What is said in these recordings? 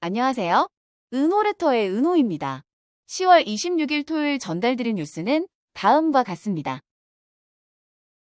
안녕하세요. 은호레터의 은호입니다. 10월 26일 토요일 전달드린 뉴스는 다음과 같습니다.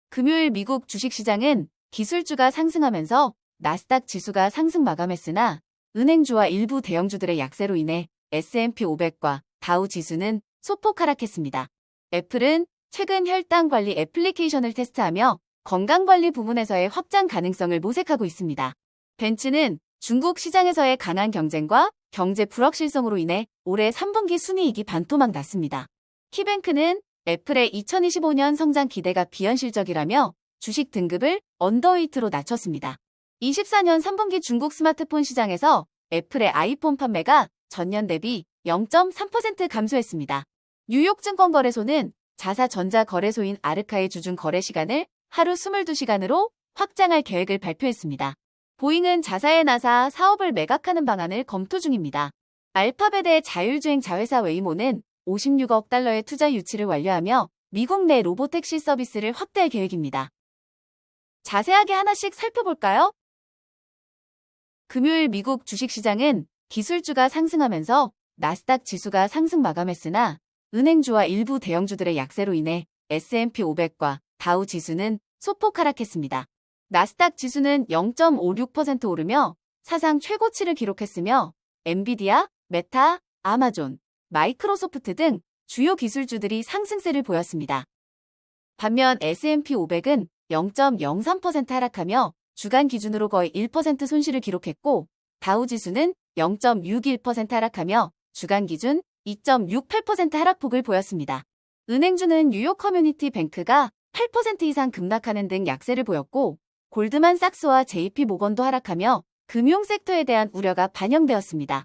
금요일 미국 주식시장은 기술주가 상승하면서 나스닥 지수가 상승 마감했으나 은행주와 일부 대형주들의 약세로 인해 S&P 500과 다우 지수는 소폭 하락했습니다. 애플은 최근 혈당관리 애플리케이션을 테스트하며 건강관리 부문에서의 확장 가능성을 모색하고 있습니다. 벤츠는 중국 시장에서의 강한 경쟁과 경제 불확실성으로 인해 올해 3분기 순이익이 반토막 났습니다. 키뱅크는 애플의 2025년 성장 기대가 비현실적이라며 주식 등급을 언더웨이트로 낮췄습니다. 24년 3분기 중국 스마트폰 시장에서 애플의 아이폰 판매가 전년 대비 0.3% 감소했습니다. 뉴욕증권거래소는 자사전자거래소인 아르카의 주중 거래 시간을 하루 22시간으로 확장할 계획을 발표했습니다. 보잉은 자사의 나사 사업을 매각하는 방안을 검토 중입니다. 알파벳의 자율주행 자회사 웨이모는 56억 달러의 투자 유치를 완료하며 미국 내 로보택시 서비스를 확대할 계획입니다. 자세하게 하나씩 살펴볼까요? 금요일 미국 주식시장은 기술주가 상승하면서 나스닥 지수가 상승 마감했으나 은행주와 일부 대형주들의 약세로 인해 S&P 500과 다우 지수는 소폭 하락했습니다. 나스닥 지수는 0.56% 오르며 사상 최고치를 기록했으며 엔비디아, 메타, 아마존, 마이크로소프트 등 주요 기술주들이 상승세를 보였습니다. 반면 S&P 500은 0.03% 하락하며 주간 기준으로 거의 1% 손실을 기록했고 다우 지수는 0.61% 하락하며 주간 기준 2.68% 하락폭을 보였습니다. 은행주는 뉴욕 커뮤니티 뱅크가 8% 이상 급락하는 등 약세를 보였고 골드만삭스와 JP 모건도 하락하며 금융 섹터에 대한 우려가 반영되었습니다.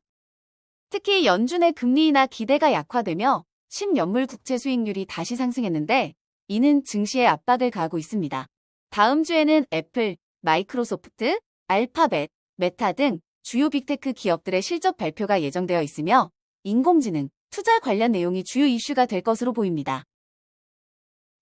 특히 연준의 금리 인하 기대가 약화되며 10연물 국채 수익률이 다시 상승했는데 이는 증시에 압박을 가하고 있습니다. 다음 주에는 애플, 마이크로소프트, 알파벳, 메타 등 주요 빅테크 기업들의 실적 발표가 예정되어 있으며 인공지능, 투자 관련 내용이 주요 이슈가 될 것으로 보입니다.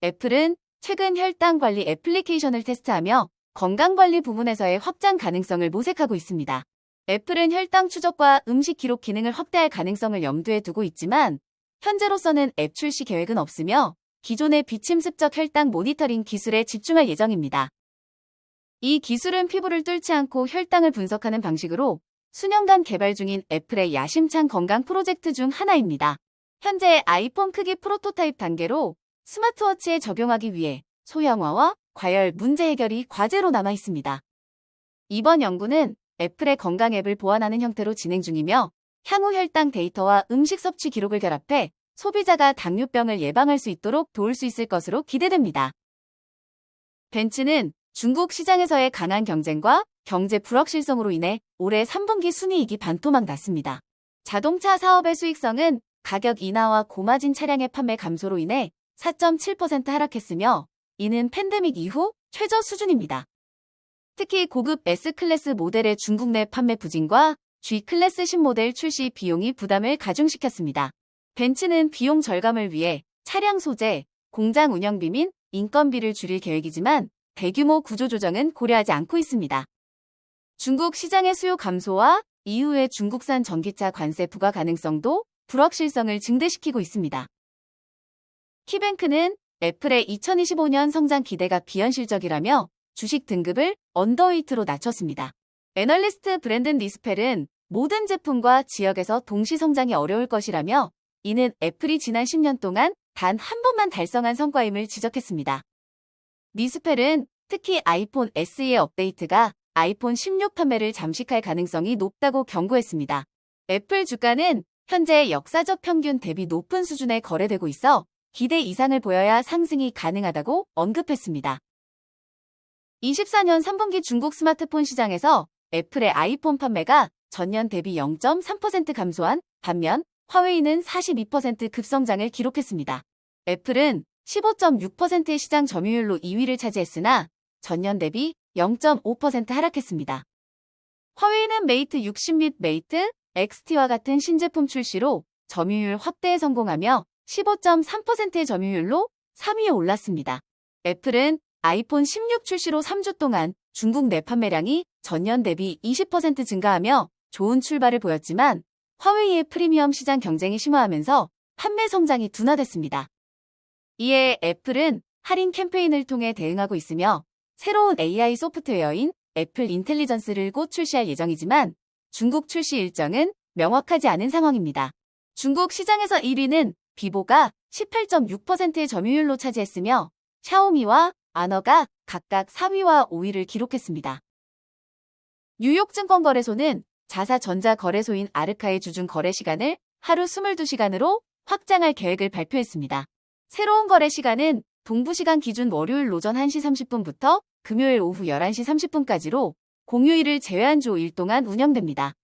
애플은 최근 혈당관리 애플리케이션을 테스트하며 건강관리 부문에서의 확장 가능성을 모색하고 있습니다. 애플은 혈당 추적과 음식 기록 기능을 확대할 가능성을 염두에 두고 있지만 현재로서는 앱 출시 계획은 없으며 기존의 비침습적 혈당 모니터링 기술에 집중할 예정입니다. 이 기술은 피부를 뚫지 않고 혈당을 분석하는 방식으로 수년간 개발 중인 애플의 야심찬 건강 프로젝트 중 하나입니다. 현재 아이폰 크기 프로토타입 단계로 스마트워치에 적용하기 위해 소형화와 과열 문제 해결이 과제로 남아 있습니다. 이번 연구는 애플의 건강 앱을 보완하는 형태로 진행 중이며 향후 혈당 데이터와 음식 섭취 기록을 결합해 소비자가 당뇨병을 예방할 수 있도록 도울 수 있을 것으로 기대됩니다. 벤츠는 중국 시장에서의 강한 경쟁과 경제 불확실성으로 인해 올해 3분기 순이익이 반토막 났습니다. 자동차 사업의 수익성은 가격 인하와 고마진 차량의 판매 감소로 인해 4.7% 하락했으며 이는 팬데믹 이후 최저 수준입니다. 특히 고급 S클래스 모델의 중국 내 판매 부진과 G클래스 신모델 출시 비용이 부담을 가중시켰습니다. 벤츠는 비용 절감을 위해 차량 소재, 공장 운영비 및 인건비를 줄일 계획이지만 대규모 구조조정은 고려하지 않고 있습니다. 중국 시장의 수요 감소와 이후의 중국산 전기차 관세 부과 가능성도 불확실성을 증대시키고 있습니다. 키뱅크는 애플의 2025년 성장 기대가 비현실적이라며 주식 등급을 언더웨이트로 낮췄습니다. 애널리스트 브랜든 리스펠은 모든 제품과 지역에서 동시 성장이 어려울 것이라며 이는 애플이 지난 10년 동안 단 한 번만 달성한 성과임을 지적했습니다. 리스펠은 특히 아이폰 SE의 업데이트가 아이폰 16 판매를 잠식할 가능성이 높다고 경고했습니다. 애플 주가는 현재 역사적 평균 대비 높은 수준에 거래되고 있어 기대 이상을 보여야 상승이 가능하다고 언급했습니다. 24년 3분기 중국 스마트폰 시장에서 애플의 아이폰 판매가 전년 대비 0.3% 감소한 반면 화웨이는 42% 급성장을 기록했습니다. 애플은 15.6%의 시장 점유율로 2위를 차지했으나 전년 대비 0.5% 하락했습니다. 화웨이는 메이트 60 및 메이트 XT와 같은 신제품 출시로 점유율 확대에 성공하며 15.3%의 점유율로 3위에 올랐습니다. 애플은 아이폰 16 출시로 3주 동안 중국 내 판매량이 전년 대비 20% 증가하며 좋은 출발을 보였지만 화웨이의 프리미엄 시장 경쟁이 심화하면서 판매 성장이 둔화됐습니다. 이에 애플은 할인 캠페인을 통해 대응하고 있으며 새로운 AI 소프트웨어인 애플 인텔리전스를 곧 출시할 예정이지만 중국 출시 일정은 명확하지 않은 상황입니다. 중국 시장에서 1위는 비보가 18.6%의 점유율로 차지했으며 샤오미와 아너가 각각 4위와 5위를 기록했습니다. 뉴욕증권거래소는 자사전자거래소인 아르카의 주중 거래 시간을 하루 22시간으로 확장할 계획을 발표했습니다. 새로운 거래 시간은 동부시간 기준 월요일 오전 1시 30분부터 금요일 오후 11시 30분까지로 공휴일을 제외한 주 5일 동안 운영됩니다.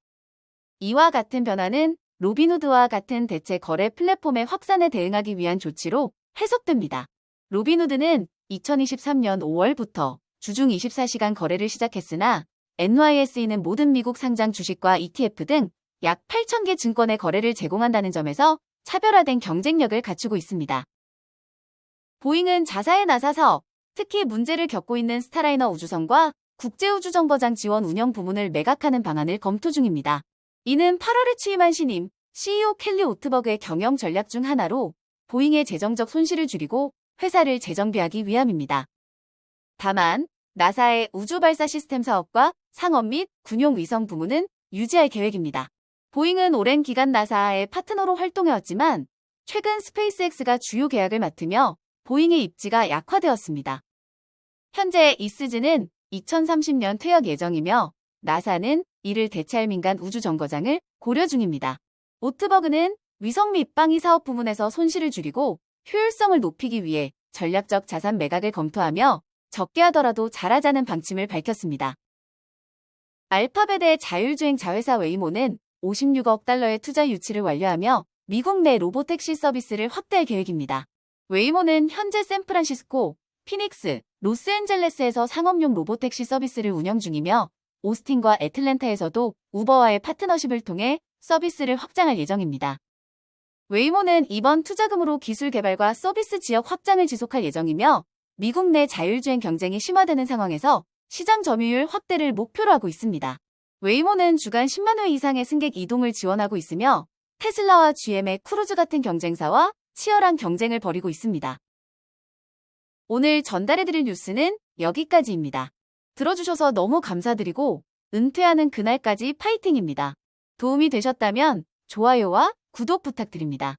이와 같은 변화는 로빈후드와 같은 대체 거래 플랫폼의 확산에 대응하기 위한 조치로 해석됩니다. 로빈후드는 2023년 5월부터 주중 24시간 거래를 시작했으나 NYSE는 모든 미국 상장 주식과 ETF 등 약 8,000개 증권의 거래를 제공한다는 점에서 차별화된 경쟁력을 갖추고 있습니다. 보잉은 자사의 나사 사업, 특히 문제를 겪고 있는 스타라이너 우주선과 국제우주정거장 지원 운영 부문을 매각하는 방안을 검토 중입니다. 이는 8월에 취임한 신임 CEO 켈리 오트버그의 경영 전략 중 하나로 보잉의 재정적 손실을 줄이고 회사를 재정비하기 위함입니다. 다만 나사의 우주발사 시스템 사업과 상업 및 군용 위성 부문은 유지할 계획입니다. 보잉은 오랜 기간 나사의 파트너로 활동해왔지만 최근 스페이스X가 주요 계약을 맡으며 보잉의 입지가 약화되었습니다. 현재 이스즈는 2030년 퇴역 예정이며 나사는 이를 대체할 민간 우주정거장을 고려 중입니다. 오트버그는 위성 및 방위 사업 부문에서 손실을 줄이고 효율성을 높이기 위해 전략적 자산 매각을 검토하며 적게 하더라도 잘하자는 방침을 밝혔습니다. 알파벳의 자율주행 자회사 웨이모는 56억 달러의 투자 유치를 완료하며 미국 내 로보택시 서비스를 확대할 계획입니다. 웨이모는 현재 샌프란시스코, 피닉스, 로스앤젤레스에서 상업용 로보택시 서비스를 운영 중이며 오스틴과 애틀랜타에서도 우버와의 파트너십을 통해 서비스를 확장할 예정입니다. 웨이모는 이번 투자금으로 기술 개발과 서비스 지역 확장을 지속할 예정이며 미국 내 자율주행 경쟁이 심화되는 상황에서 시장 점유율 확대를 목표로 하고 있습니다. 웨이모는 주간 10만 회 이상의 승객 이동을 지원하고 있으며 테슬라와 GM의 크루즈 같은 경쟁사와 치열한 경쟁을 벌이고 있습니다. 오늘 전달해드릴 뉴스는 여기까지입니다. 들어주셔서 너무 감사드리고 은퇴하는 그날까지 파이팅입니다. 도움이 되셨다면 좋아요와 구독 부탁드립니다.